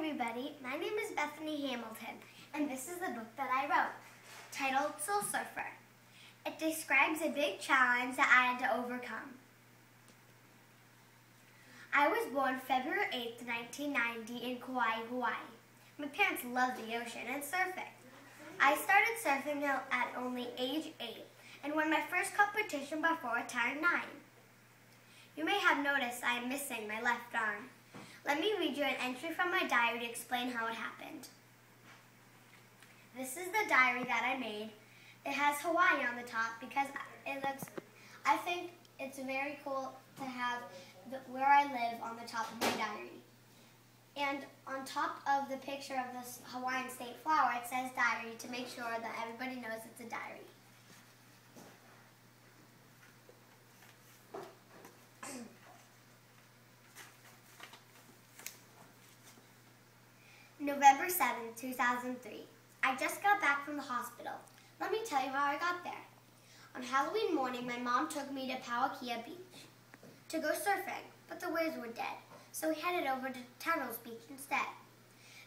everybody, my name is Bethany Hamilton, and this is the book that I wrote, titled Soul Surfer. It describes a big challenge that I had to overcome. I was born February 8th, 1990 in Kauai, Hawaii. My parents loved the ocean and surfing. I started surfing at only age 8 and won my first competition before I turned 9. You may have noticed I am missing my left arm. Let me read you an entry from my diary to explain how it happened. This is the diary that I made. It has Hawaii on the top because I think it's very cool to have where I live on the top of my diary. And on top of the picture of this Hawaiian state flower, it says diary to make sure that everybody knows it's a diary. November 7th, 2003. I just got back from the hospital. Let me tell you how I got there. On Halloween morning, my mom took me to Pauakia Beach to go surfing, but the waves were dead, so we headed over to Tunnels Beach instead.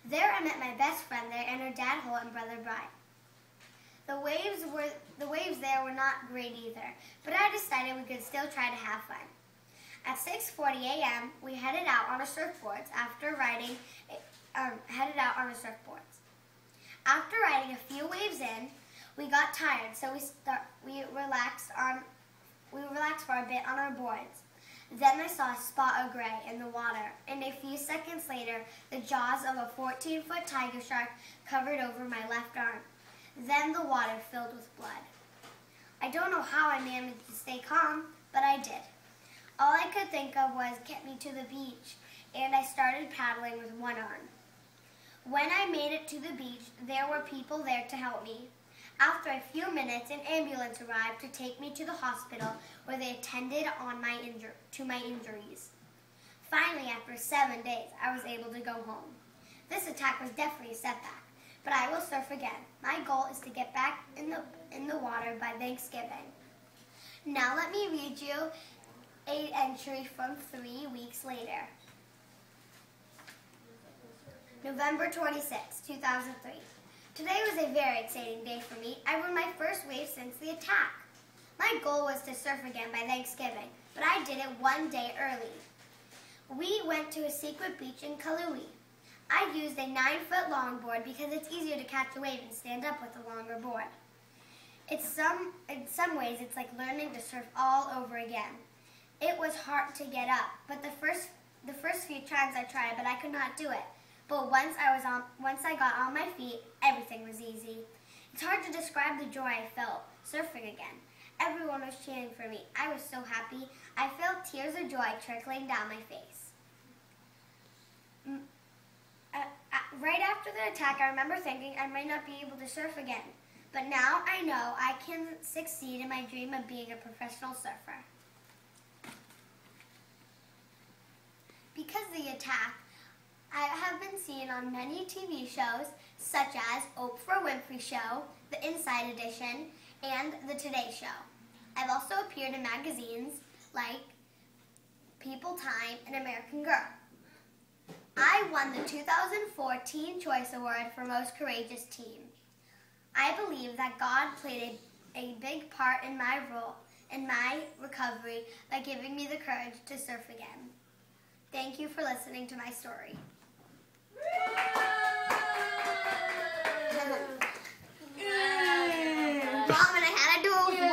There I met my best friend there and her dad Holt and brother Brian. The waves there were not great either, but I decided we could still try to have fun. At 6:40 a.m., we headed out on our surfboards after riding After riding a few waves in, we got tired, so we relaxed for a bit on our boards. Then I saw a spot of gray in the water, and a few seconds later, the jaws of a 14-foot tiger shark covered over my left arm. Then the water filled with blood. I don't know how I managed to stay calm, but I did. All I could think of was get me to the beach, and I started paddling with one arm. When I made it to the beach, there were people there to help me. After a few minutes, an ambulance arrived to take me to the hospital where they attended to my injuries. Finally, after 7 days, I was able to go home. This attack was definitely a setback, but I will surf again. My goal is to get back in the water by Thanksgiving. Now let me read you an entry from 3 weeks later. November 26, 2003. Today was a very exciting day for me. I rode my first wave since the attack. My goal was to surf again by Thanksgiving, but I did it 1 day early. We went to a secret beach in Kalui. I used a 9-foot longboard because it's easier to catch a wave and stand up with a longer board. In some ways, it's like learning to surf all over again. It was hard to get up, but the first few times I tried, but I could not do it. But once I got on my feet, everything was easy. It's hard to describe the joy I felt surfing again. Everyone was cheering for me. I was so happy. I felt tears of joy trickling down my face. Right after the attack, I remember thinking I might not be able to surf again. But now I know I can succeed in my dream of being a professional surfer. Because of the attack, I have been seen on many TV shows such as Oprah Winfrey Show, The Inside Edition, and The Today Show. I've also appeared in magazines like People Time and American Girl. I won the 2004 Teen Choice Award for Most Courageous Teen. I believe that God played a big part in my recovery by giving me the courage to surf again. Thank you for listening to my story. Mom